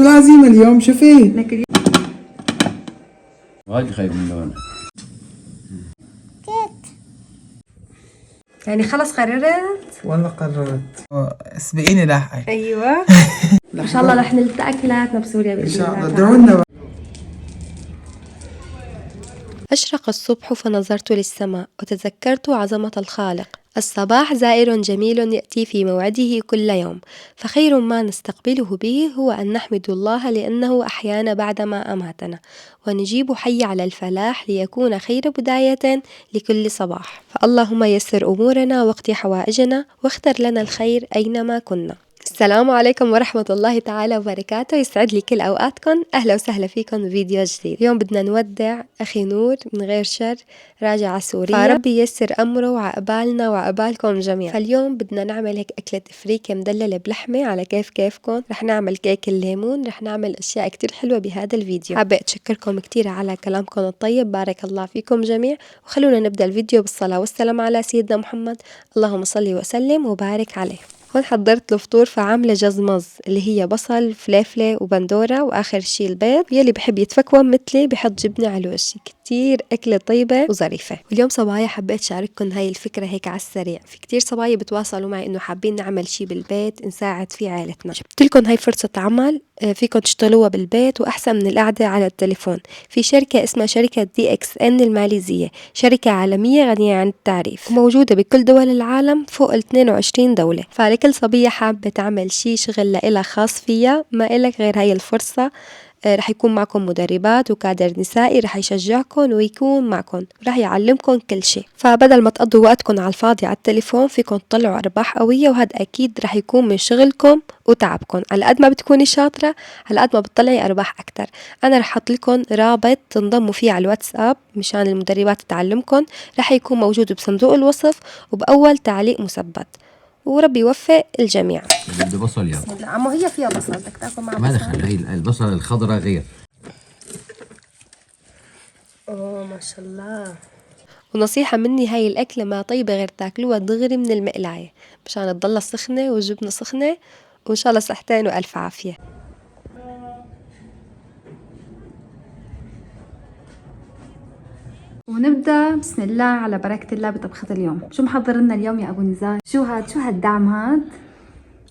العزيمة اليوم شوفي. وايد خايف من لونه. يعني خلص قررت؟ والله قررت. اسبقيني لاحقا. ايوه. ان شاء الله رح نلتقى كلياتنا بسوريا ان باذن شاء الله الله. ادعونا. أشرق الصبح فنظرت للسماء وتذكرت عظمة الخالق. الصباح زائر جميل يأتي في موعده كل يوم، فخير ما نستقبله به هو أن نحمد الله لأنه أحيانا بعدما أماتنا، ونجيب حي على الفلاح ليكون خير بداية لكل صباح. فاللهم يسر أمورنا واقض حوائجنا واختر لنا الخير أينما كنا. السلام عليكم ورحمة الله تعالى وبركاته. يسعد لي كل أوقاتكم. أهلا وسهلا فيكم بفيديو جديد. اليوم بدنا نودع أخي نور من غير شر، راجع على سوريا، فربي يسر أمره وعقبالنا وعقبالكم جميعا. فاليوم بدنا نعمل هيك أكلة إفريكة مدللة بلحمة على كيفكم. رح نعمل كيك الليمون، رح نعمل أشياء كتير حلوة بهذا الفيديو. حابة أتشكركم كتير على كلامكم الطيب، بارك الله فيكم جميع. وخلونا نبدأ الفيديو بالصلاة والسلام على سيدنا محمد، اللهم صل وسلم وبارك عليه. هون حضرت الفطور، فعاملة جزمز اللي هي بصل فليفلة وبندورة، وآخر شي البيض. يلي بحب يتفكون مثلي بحط جبنة على الوش. كتير أكلة طيبة وظريفة. واليوم صبايا حبيت شارككم هاي الفكرة هيك على السريع. في كتير صبايا بتواصلوا معي إنه حابين نعمل شي بالبيت نساعد فيه عائلتنا. جبت لكم هاي فرصة عمل فيكم تشتغلوها بالبيت وأحسن من القعدة على التليفون. في شركة اسمها شركة DXN الماليزية، شركة عالمية غنية عن التعريف، موجودة بكل دول العالم فوق 22 دولة. فلكل صبية حابة تعمل شي شغل لإلها خاص فيها، ما إلك غير هاي الفرصة. رح يكون معكم مدربات وكادر نسائي رح يشجعكم ويكون معكم، رح يعلمكم كل شيء. فبدل ما تقضوا وقتكم على الفاضي على التليفون، فيكم تطلعوا أرباح قوية، وهذا أكيد رح يكون من شغلكم وتعبكم. على قد ما بتكوني شاطرة على قد ما بتطلعي أرباح أكتر. أنا رح أحط لكم رابط تنضموا فيه على الواتساب مشان المدربات تعلمكم، رح يكون موجود بصندوق الوصف وبأول تعليق مثبت. وربي يوفق الجميع. بده بصل يا عمو هي فيها بصل، بدك تاكل مع ما بصل؟ دخل، هي البصل الخضراء غير. اوه ما شاء الله. ونصيحة مني، هاي الأكلة ما طيبة غير تاكلوها دغري من المقلاية مشان تضلها سخنة والجبنة سخنة، وإن شاء الله صحتين وألف عافية. ونبدأ بسم الله على بركة الله بطبخة اليوم. شو محضر لنا اليوم يا أبو نزار؟ شو هالدعم هاد؟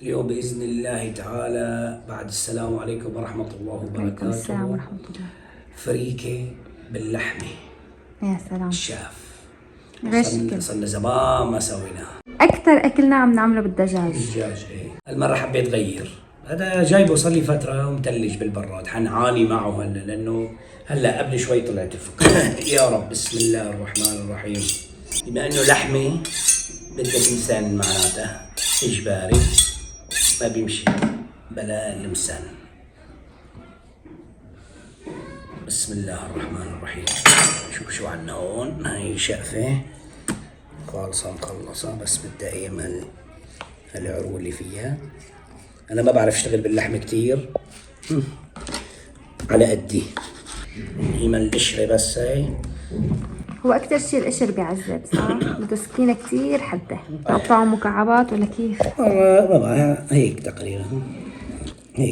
اليوم بإذن الله تعالى بعد السلام عليكم ورحمة الله وبركاته. عليكم السلام ورحمة الله. فريكة باللحمة. يا سلام. الشاف. غير شكل. صرنا زمان ما سويناها. أكثر أكلنا عم نعمله بالدجاج. الدجاج إيه. المرة حبيت غير. هذا جايبه صار لي فترة ومتلج بالبراد، حنعاني معه هلا لأنه هلا قبل شوي طلعت فكرة. يا رب بسم الله الرحمن الرحيم. بما إنه لحمة بدك لسان معناتها إجباري، ما بيمشي بلا لمسان. بسم الله الرحمن الرحيم. شو عنا هون؟ هاي شقفة خالصة مخلصة، بس بدها ايام العروق اللي فيها. انا ما بعرف اشتغل باللحمة كتير، على قدي. ايمن القشرة بس هاي. هو أكثر شيء القشر بيعذب صح؟ بده سكينة كتير حدة. تقطعه مكعبات ولا كيف؟ ما بعرف، هيك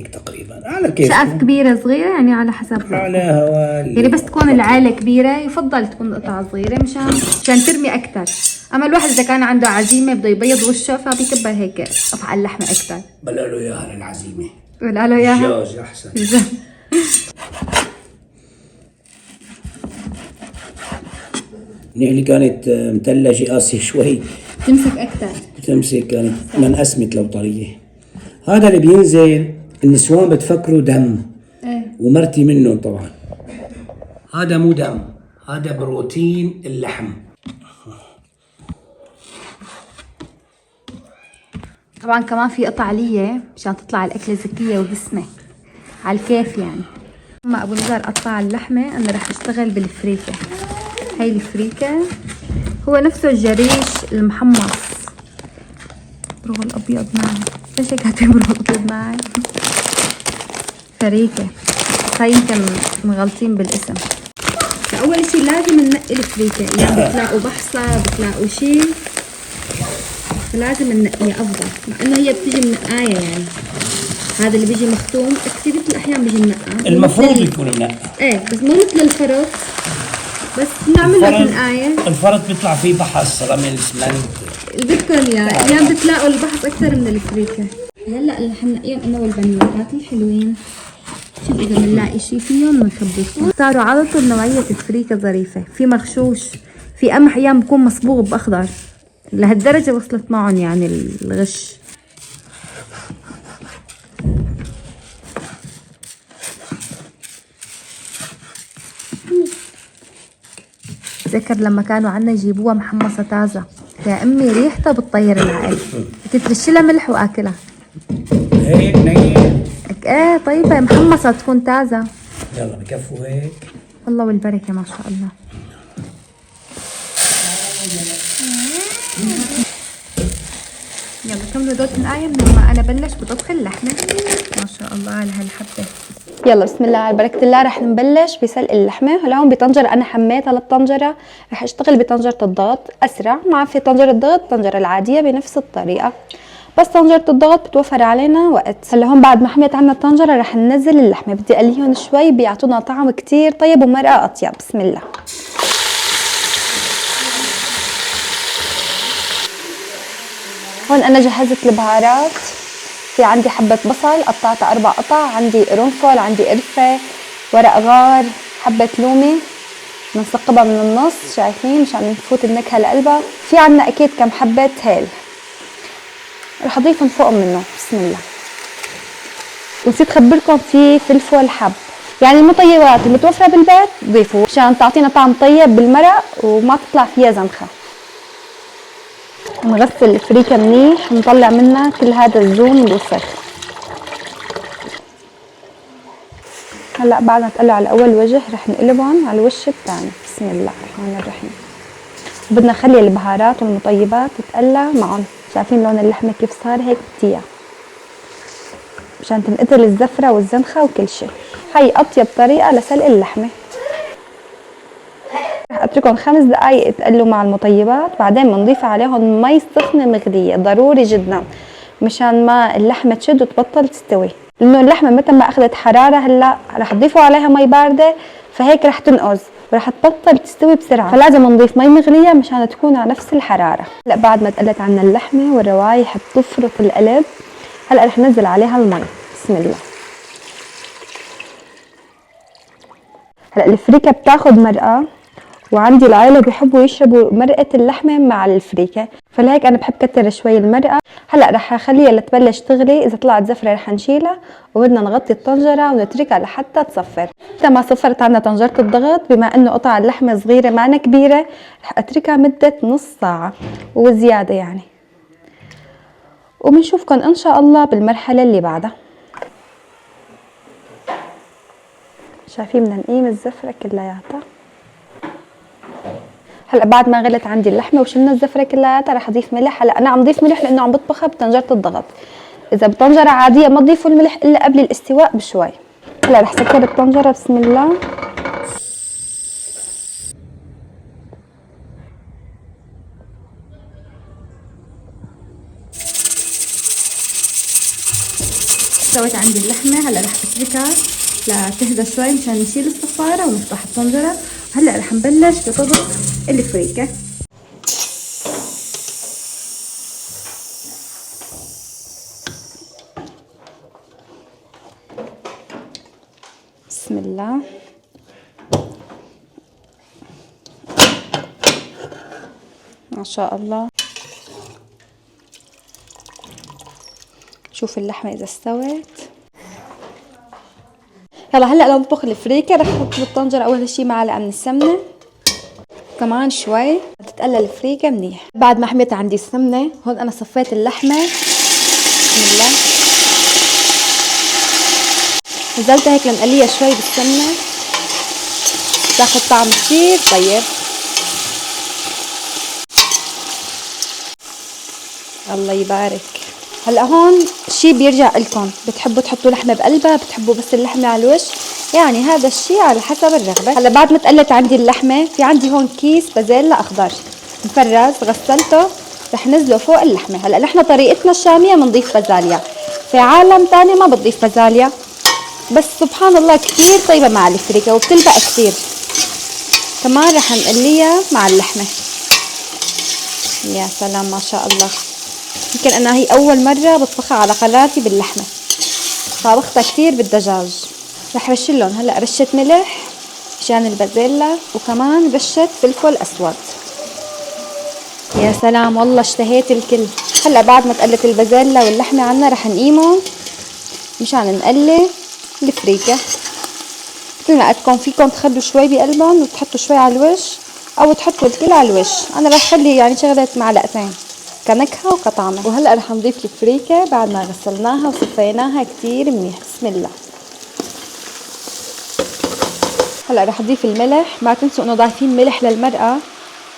تقريبا على كيف. شقف كبيرة صغيرة يعني على حسب على هوا يعني بس تكون العائلة كبيرة يفضل تكون قطعة صغيرة مشان ترمي أكثر. أما الواحد إذا كان عنده عزيمة بده يبيض وشه فبيكبر هيك قطع اللحمة أكثر. بلا له إياها للعزيمة. ولا له إياها؟ الدجاج أحسن. اللي كانت متلجة قاسية شوي تمسك أكثر. تمسك، كانت من أسمت لو طرية. هذا اللي بينزل النسوان بتفكروا دم. ايه. ومرتي منهم طبعا. هذا مو دم، هذا بروتين اللحم. طبعا كمان في قطع لية مشان تطلع الأكلة زكية ودسمة على الكيف يعني. أما أبو نزار قطع اللحمة، أنا رح أشتغل بالفريكة. هاي الفريكة هو نفسه الجريش المحمص. برغل أبيض معي. ليش هيك هاتي برغل أبيض معي؟ فريكة. هاي يمكن مغلطين بالاسم. فأول شي لازم ننقي الفريكة، يعني بتلاقوا بحصة بتلاقوا شي، فلازم ننقيها أفضل، مع إنه هي بتيجي منقاية يعني. هذا اللي بيجي مختوم كثير الأحيان بيجي منقع. المفروض يكون منقع. ايه بس مو مثل الفرط، بس بنعمل لك الآية. الفرط بيطلع فيه بحص رمل اسمنت. اللي بدكم اياه، ايام بتلاقوا البحث أكثر من الفريكة. هلا اللي حنقيهم أنا والبنوتات الحلوين، شوف إذا بنلاقي شي فيهم بنخبركم. صاروا على طول نوعية الفريكة ظريفة، في مغشوش، في قمح أيام بكون مصبوغ بأخضر، لهالدرجة وصلت معهم يعني الغش. ذكر لما كانوا عنا يجيبوها محمصة تازة، يا أمي ريحتها بتطير العقل، كنت رشلها ملح وآكلها. هيك نية؟ ايه طيبة محمصة تكون تازة. يلا بكفوا هيك. الله والبركة ما شاء الله. يلا كملوا دوت الآية من لما أنا بلش بطبخ اللحمة. ما شاء الله على هالحبة. يلا بسم الله على بركة الله. رح نبلش بسلق اللحمة. هلا هون بطنجرة أنا حميتها للطنجرة، رح أشتغل بطنجرة الضغط أسرع. ما في طنجرة الضغط، الطنجرة العادية بنفس الطريقة، بس طنجرة الضغط بتوفر علينا وقت. هلا هون بعد ما حميت عنا الطنجرة رح ننزل اللحمة، بدي أقليهم شوي بيعطونا طعم كتير طيب ومرقة أطيب. بسم الله. هون أنا جهزت البهارات. في عندي حبة بصل قطعتها 4 قطع، عندي قرنفل، عندي قرفة، ورق غار، حبة لومي بنثقبها من النص شايفين مشان نفوت النكهة لقلبها. في عنا أكيد كم حبة هيل رح أضيفهم فوق منه. بسم الله. ونسيت خبركم في فلفل حب، يعني المطيبات المتوفرة بالبيت ضيفوا مشان تعطينا طعم طيب بالمرق وما تطلع فيها زنخة. نغسل الفريكة منيح ونطلع منها كل هذا الزوم والوسخ. هلا بعد ما تقلوا على اول وجه رح نقلبهم على الوش الثاني. بسم الله الرحمن الرحيم. بدنا نخلي البهارات والمطيبات تتقلى معهم. شايفين لون اللحمة كيف صار هيك بتيع مشان تنقتل الزفرة والزنخة وكل شيء. هي اطيب طريقة لسلق اللحمة. رح اتركهم 5 دقايق يتقلوا مع المطيبات، بعدين بنضيف عليهم مي سخنة مغلية ضروري جدا مشان ما اللحمة تشد وتبطل تستوي، لانه اللحمة متى ما اخذت حرارة هلا رح تضيفوا عليها مي باردة فهيك رح تنقز ورح تبطل تستوي بسرعة، فلازم نضيف مي مغلية مشان تكون على نفس الحرارة. هلا بعد ما تقلت عنا اللحمة والروايح بتفرط القلب، هلا رح ننزل عليها المي. بسم الله. هلا الفريكة بتاخد مرقة، وعندي العائلة بيحبوا يشربوا مرقة اللحمة مع الفريكة، فلهيك أنا بحب كتر شوي المرقة. هلأ رح أخليها لتبلش تغلي، إذا طلعت زفرة رح نشيلها وبدنا نغطي الطنجرة ونتركها لحتى تصفر. متى ما صفرت عنا طنجرة الضغط، بما إنه قطع اللحمة صغيرة معنا كبيرة، رح أتركها مدة نص ساعة وزيادة يعني، وبنشوفكم إن شاء الله بالمرحلة اللي بعدها. شايفين بدنا نقيم الزفرة كلياتها. هلا بعد ما غلت عندي اللحمه وشلنا الزفره كلياتها رح اضيف ملح. هلا انا عم ضيف ملح لانه عم بطبخها بطنجره الضغط، اذا بطنجره عاديه ما تضيفوا الملح الا قبل الاستواء بشوي. هلا رح سكر الطنجره. بسم الله. سويت عندي اللحمه، هلا رح اتركها لتهدى شوي مشان نشيل الصفاره ونفتح الطنجره. هلا رح نبلش بطبخ الفريكه. بسم الله. ما شاء الله. شوف اللحمة إذا استوت. يلا هلا لنطبخ الفريكة. رح احط بالطنجرة أول شي معلقة من السمنة، كمان شوي تتقلى الفريكة منيح. بعد ما حميت عندي السمنة، هون أنا صفيت اللحمة. بسم الله. نزلتها هيك لنقليها شوي بالسمنة، تاخد طعم كتير طيب. الله يبارك. هلا هون شي بيرجع لكم، بتحبوا تحطوا لحمة بقلبها، بتحبوا بس اللحمة على الوش، يعني هذا الشي على حسب الرغبة. هلا بعد ما تقلت عندي اللحمة، في عندي هون كيس بازيلا أخضر مفرز غسلته، رح نزله فوق اللحمة. هلا نحن طريقتنا الشامية بنضيف بازاليا، في عالم تاني ما بتضيف بازاليا، بس سبحان الله كتير طيبة مع الفريكة وبتلبق كتير. كمان رح نقليها مع اللحمة. يا سلام ما شاء الله. يمكن أنا هي أول مرة بطبخها على قناتي باللحمة، طابختها كتير بالدجاج. رح رشلهم هلأ رشة ملح مشان البازيلا وكمان رشة فلفل أسود. يا سلام والله اشتهيت الكل. هلأ بعد ما تقلت البازيلا واللحمة عنا رح نقيمهم مشان نقلي الفريكة. مثل ما بدكم فيكم تخلوا شوي بقلبهم وتحطوا شوي على الوش او تحطوا الكل على الوش. انا رح خلي يعني شغلة معلقتين كنكهة وكطعمة. وهلأ رح نضيف الفريكة بعد ما غسلناها وصفيناها كتير منيح. بسم الله. هلأ رح نضيف الملح، ما تنسوا انه ضايفين ملح للمرقة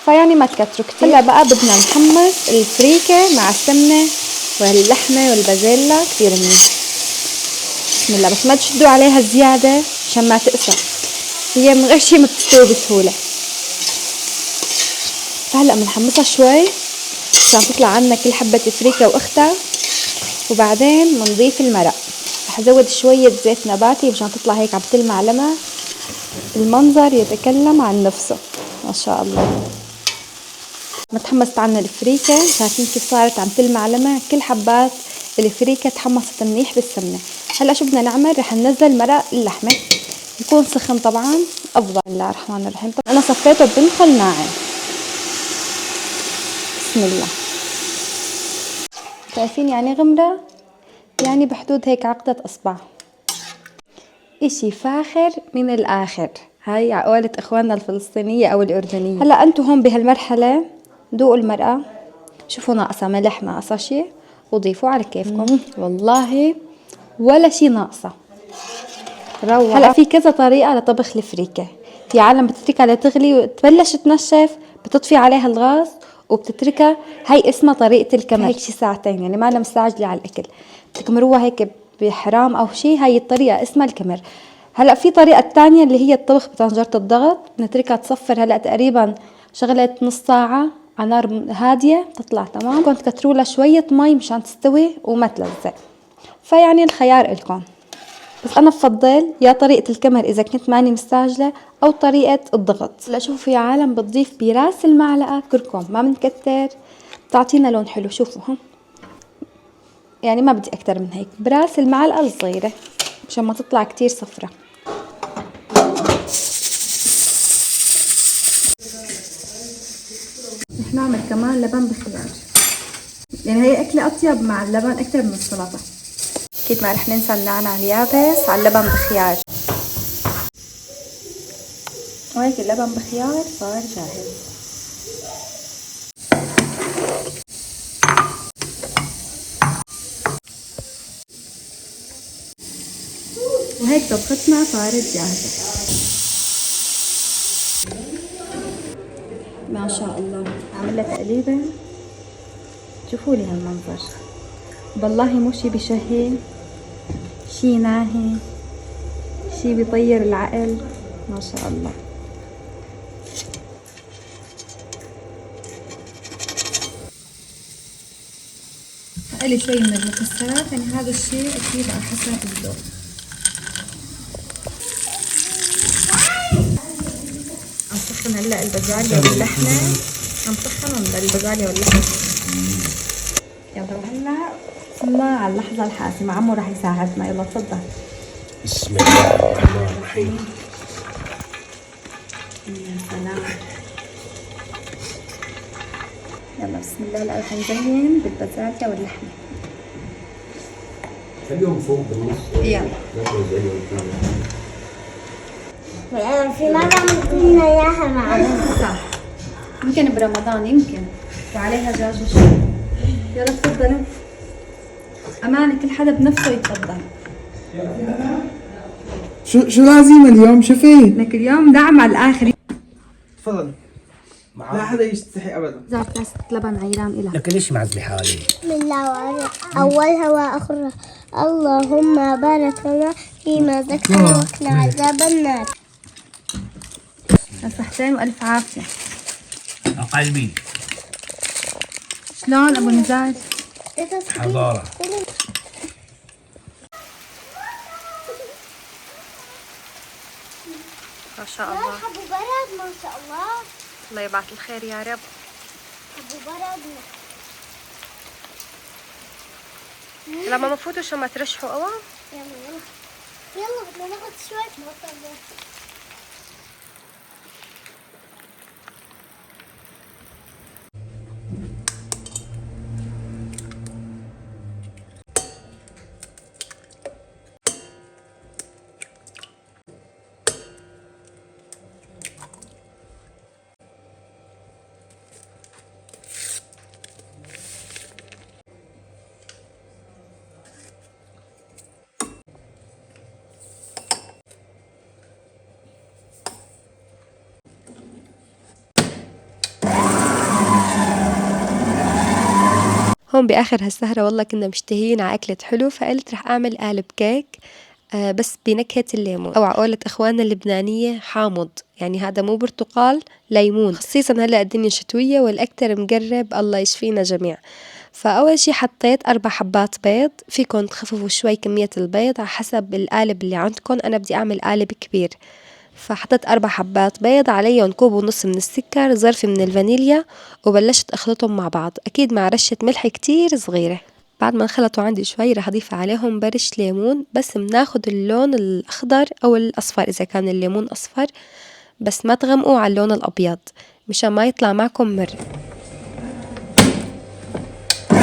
فيعني ما تكتروا كتير. هلأ بقى بدنا نحمص الفريكة مع السمنة واللحمة والبازيلا كتير منيح. بسم الله. بس ما تشدوا عليها زيادة عشان ما تقسى، هي من غير شي ما بتستوي بسهولة. فهلأ بنحمصها شوي عشان تطلع عنا كل حبة فريكة واختها، وبعدين بنضيف المرق. رح ازود شوية زيت نباتي مشان تطلع هيك عم تلمع لمع، المنظر يتكلم عن نفسه ما شاء الله. ما تحمصت عنا الفريكة، شايفين كيف صارت عم تلمع لمع، كل حبات الفريكة تحمصت منيح بالسمنة. هلا شو بدنا نعمل؟ رح ننزل مرق اللحمة، يكون سخن طبعا افضل. بسم الله الرحمن الرحيم. طبعا انا صفيته بنخل ناعم. بسم الله. شايفين يعني غمرة، يعني بحدود هيك عقدة اصبع، اشي فاخر من الاخر. هاي عقولة اخواننا الفلسطينية او الاردنية. هلا انتو هون بهالمرحلة ذوقوا المرقة، شوفوا ناقصة ملح ناقصة شي وضيفوا على كيفكم. والله ولا شي ناقصة، روعة. هلا في كذا طريقة لطبخ الفريكة. في عالم بتتركها لتغلي وتبلش تنشف، بتطفي عليها الغاز وبتتركها. هاي اسمها طريقة الكمر، هيك شي ساعتين يعني ما لها مستعجلة على الأكل، بتكمروها هيك بحرام أو شي. هاي الطريقة اسمها الكمر. هلا في طريقة تانية اللي هي الطبخ بطنجرة الضغط، بنتركها تصفر هلا تقريبا شغلة نص ساعة على نار هادية بتطلع تمام. كنت كتروا لها شوية مي مشان تستوي وما تلزق، فيعني الخيار إلكم. بس أنا بفضل يا طريقة الكمر إذا كنت ماني مستعجلة أو طريقة الضغط. هلا شوفوا في عالم بتضيف براس المعلقة كركم، ما بنكتر، بتعطينا لون حلو. شوفوا هم، يعني ما بدي أكتر من هيك، براس المعلقة الصغيرة مشان ما تطلع كتير صفرة. رح نعمل كمان لبن بخيار، يعني هي أكلة أطيب مع اللبن أكتر من السلطة. أكيد ما رح ننسى النعناع اليابس على اللبن بخيار. وهيك اللبن بخيار صار جاهز. وهيك طبختنا صارت جاهزة ما شاء الله. أعمل لها تقليبة، شوفوا لي هالمنظر، والله مو شي بشهي، شي ناهي، شي بيطير العقل ما شاء الله. قلي شوي من المكسرات، يعني هذا الشيء اكيد على حسب الذوق. عم سخن هلا البازاليا واللحمه، عم سخنهم للبازاليا واللحمه. يلا وهلا وصلنا على اللحظه الحاسمه، عمو راح يساعدنا. يلا تفضل. بسم الله الرحمن الرحيم. يا سلام. يلا بسم الله. هلا رح نزين بالبازاليا واللحمه. خليهم فوق بالنص. يلا. في مرة عملنا إياها معنا. صح، يمكن برمضان يمكن، وعليها دجاج وشوي. يلا تفضلوا. أمانة كل حدا بنفسه يتفضل. شو العزيمة اليوم شفي؟ لك اليوم دعم على الآخر. تفضل. لا حدا يستحي ابدا. زار كاسة لبن عيران إلها. لك ليش معزبي حالي؟ بسم الله أولها وآخرها. اللهم بارك لنا فيما ذكرنا وقنا عذاب النار. صحتين وألف عافية. قلبي شلون أبو نزار؟ حضارة. ما شاء الله. حبوا برد ما شاء الله. الله يبعث الخير يا رب. حبوا برد. لما ما فوتوا شو ما ترشحوا قوام. يلا يلا يلا بدنا ناخذ شوية مطر. هون بآخر هالسهرة والله كنا مشتهيين على أكلة حلو، فقلت رح أعمل قالب كيك بس بنكهة الليمون، أو عقولة إخواننا اللبنانية حامض، يعني هذا مو برتقال ليمون، خصيصا هلأ الدنيا شتوية والأكتر مقرب، الله يشفينا جميع. فأول شي حطيت 4 حبات بيض، فيكن تخففوا شوي كمية البيض على حسب القالب اللي عندكن، أنا بدي أعمل قالب كبير، فحطيت 4 حبات بيض، عليهم 1.5 كوب من السكر، ظرف من الفانيليا، وبلشت أخلطهم مع بعض، أكيد مع رشة ملح كتير صغيرة. بعد ما انخلطوا عندي شوي رح أضيف عليهم برش ليمون، بس بناخد اللون الأخضر أو الأصفر إذا كان الليمون أصفر، بس ما تغمقوا على اللون الأبيض مشان ما يطلع معكم مر.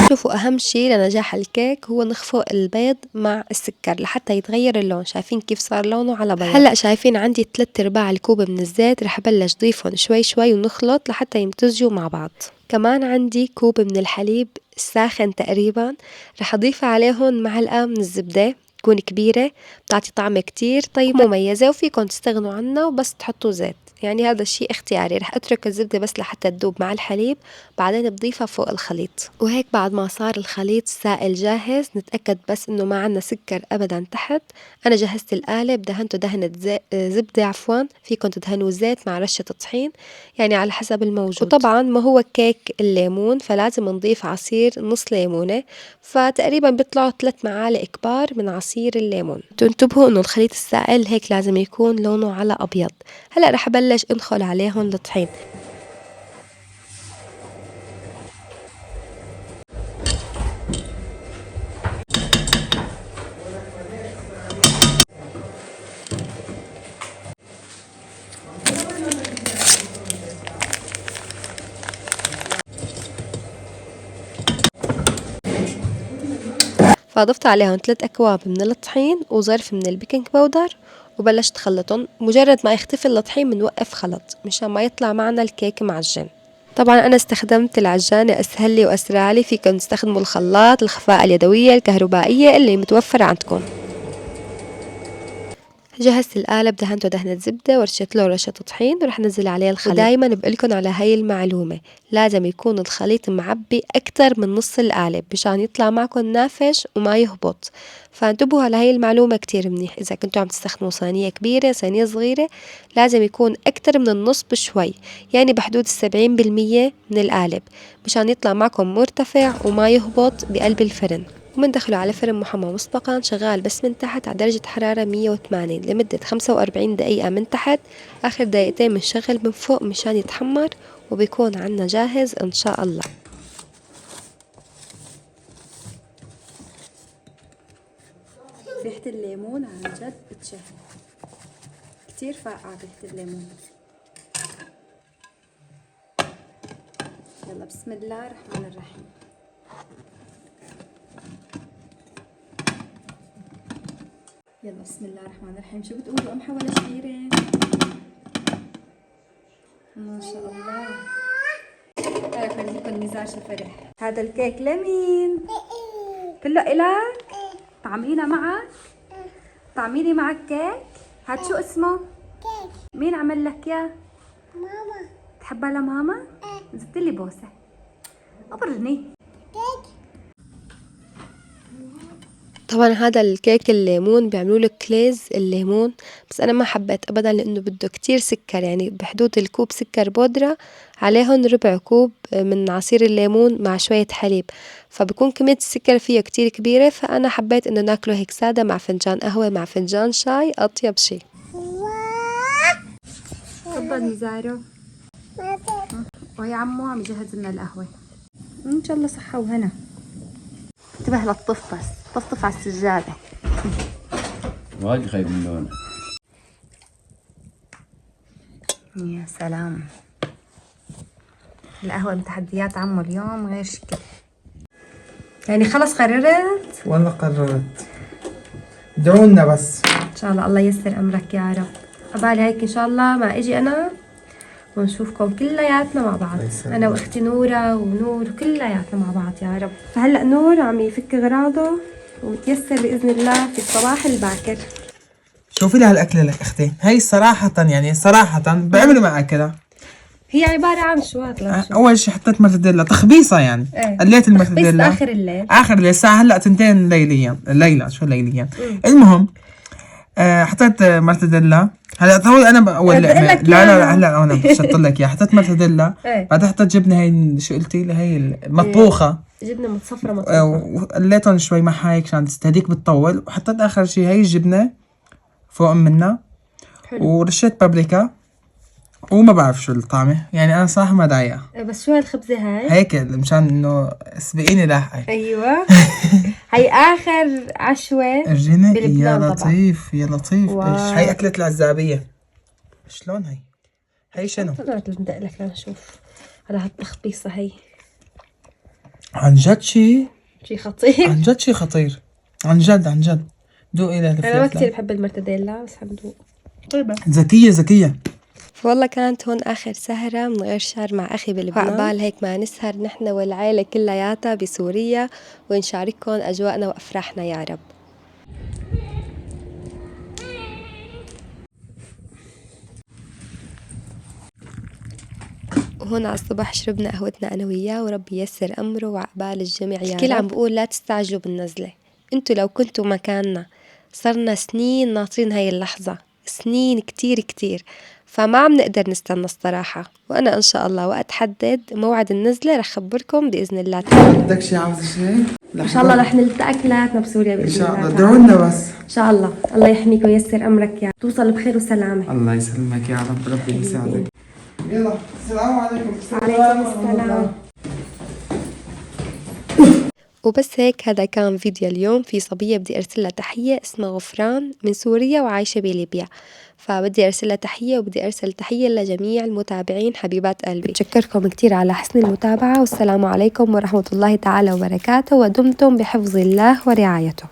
شوفوا أهم شي لنجاح الكيك هو نخفق البيض مع السكر لحتى يتغير اللون. شايفين كيف صار لونه على بيض؟ هلأ شايفين عندي 3/4 الكوب من الزيت، رح بلش ضيفهم شوي شوي ونخلط لحتى يمتزجوا مع بعض. كمان عندي كوب من الحليب ساخن تقريبا، رح أضيف عليهم معلقة من الزبدة تكون كبيرة، بتعطي طعم كتير طيب مميزة، وفيكن تستغنوا عنها وبس تحطوا زيت، يعني هذا الشيء اختياري. رح اترك الزبدة بس لحتى تذوب مع الحليب، بعدين بضيفها فوق الخليط. وهيك بعد ما صار الخليط سائل جاهز، نتأكد بس انه ما عنا سكر ابدا تحت. انا جهزت القالب، دهنته دهنة زبدة عفوا، فيكم تدهنوا زيت مع رشة طحين، يعني على حسب الموجود. وطبعا ما هو كيك الليمون فلازم نضيف عصير نص ليمونة، فتقريبا بيطلعوا 3 معالق كبار من عصير الليمون. انتبهوا انه الخليط السائل هيك لازم يكون لونه على ابيض. هلا رح بلش ادخل عليهم الطحين. فأضفت عليهم 3 أكواب من الطحين وظرف من البيكنج باودر، وبلشت خلطهم. مجرد ما يختفي الطحين بنوقف خلط مشان ما يطلع معنا الكيك معجن. طبعا أنا استخدمت العجانة أسهل لي وأسرع لي، فيكم تستخدموا الخلاط، الخفاءة اليدوية، الكهربائية اللي متوفرة عندكم. جهزت القالب، دهنته دهنة زبدة ورشت له رشة طحين، ورح نزل عليه الخليط. ودايما بقولكن على هاي المعلومة، لازم يكون الخليط معبي أكتر من نص القالب مشان يطلع معكم نافش وما يهبط. فانتبهوا على هاي المعلومة كتير منيح. إذا كنتوا عم تستخدموا صينية كبيرة صينية صغيرة، لازم يكون أكتر من النص بشوي، يعني بحدود 70% من القالب مشان يطلع معكم مرتفع وما يهبط بقلب الفرن. ومندخله على فرن محمى مسبقا شغال بس من تحت على درجة حرارة 180 لمدة 45 دقيقة من تحت، آخر دقيقتين بنشغل من فوق مشان يتحمر، وبيكون عنا جاهز إن شاء الله. ريحة الليمون عن جد بتشهي، كتير فاقعة ريحة الليمون. يلا بسم الله الرحمن الرحيم. يلا بسم الله الرحمن الرحيم. شو بتقولوا قمحة ولا شعيرة؟ ما شاء الله. هلا فرجيكم نزار شو فرح. هذا الكيك لمين؟ كله إلك؟ طعمينا معك؟ طعميني معك كيك؟ هاد شو اسمه؟ كيك. مين عمل لك ياه؟ ماما. تحبها لماما؟ زدت لي بوسة. أبرني. كيك. طبعا هذا الكيك الليمون بيعملوا له كليز الليمون، بس انا ما حبيت ابدا لانه بده كتير سكر، يعني بحدود الكوب سكر بودرة عليهم 1/4 كوب من عصير الليمون مع شوية حليب، فبكون كمية السكر فيه كتير كبيرة. فانا حبيت انه ناكله هيك سادة مع فنجان قهوة مع فنجان شاي، اطيب شي. تفضل مزارو. وهي عمو عم يجهز لنا القهوة. ان شاء الله صحة وهنا. انتبه للطف بس، طفطف على السجادة. وايد خايف من لونه. يا سلام. القهوة من تحديات عمو اليوم غير شكل. يعني خلص قررت؟ والله قررت. ادعوا بس ان شاء الله ييسر امرك يا رب. قبالي هيك ان شاء الله ما اجي انا ونشوفكم كلياتنا مع بعض. انا واختي نورة ونور كلياتنا مع بعض يا رب. فهلا نور عم يفك اغراضه ومتيسر باذن الله في الصباح الباكر. شوفي لي هالاكله لك اختي، هي صراحه يعني صراحه بعملوا معها كذا. هي عبارة عن شو هات اول شيء حطيت مرتديلا تخبيصه يعني. ايه. قليت المرتديلا اخر الليل. اخر الليل الساعه هلا 2 ليليا. الليله شو ليليا. المهم حطيت مرتديلا. هلا هو انا اول لا هلا انا بشط لك اياها. حطيت مرتديلا. بعدين حطيت جبنه هي شو قلتي لي هي المطبوخه. جبنه متصفره مطبوخه. وقليتهم شوي معها هيك عشان تستهديك بتطول. وحطيت اخر شيء هي الجبنه فوق منها. ورشيت بابريكا. وما بعرف شو الطعمه يعني انا صراحه ما دايقه. بس شو هالخبزه هاي؟ هيك مشان انه سبقيني لاحقي. ايوه. هي اخر عشوه ارجيني يا لطيف يا لطيف. ايش هي اكله العزابيه؟ شلون هي شنو؟ طلعت بدق لك لنشوف على هالتخبيصه هي. عن جد شيء خطير. عن جد شيء خطير. عن جد دوقي لها. انا ما كثير بحب المرتديلا بس حندوق. طيب ذكيه. والله كانت هون آخر سهرة من غير شر مع أخي بلبنان. وعقبال هيك ما نسهر نحن والعائلة كلياتها بسوريا ونشارككم أجواءنا وأفراحنا يا رب. وهون على الصبح شربنا قهوتنا أنا وياه وربي ييسر أمره وعقبال الجميع يا رب. الكل عم بقول لا تستعجلوا بالنزلة. انتو لو كنتوا مكاننا صرنا سنين ناطرين هاي اللحظة، سنين كتير فما عم نقدر نستنى الصراحة. وأنا إن شاء الله وقت حدد موعد النزلة رح خبركم بإذن الله تعالى. بدك شيء عاوزة شيء؟ إن شاء الله رح نلتقى كلياتنا بسوريا بإذن الله. إن شاء الله ادعوا بس. إن شاء الله الله يحميك وييسر أمرك يا توصل بخير وسلامة. الله يسلمك يا رب. ربي يساعدك. يلا السلام عليكم. وعليكم السلام. وبس هيك هذا كان فيديو اليوم. في صبية بدي أرسل لها تحية اسمها غفران من سوريا وعايشة بليبيا، فبدي أرسل لها تحية وبدي أرسل تحية لجميع المتابعين حبيبات قلبي. بتشكركم كتير على حسن المتابعة والسلام عليكم ورحمة الله تعالى وبركاته ودمتم بحفظ الله ورعايته.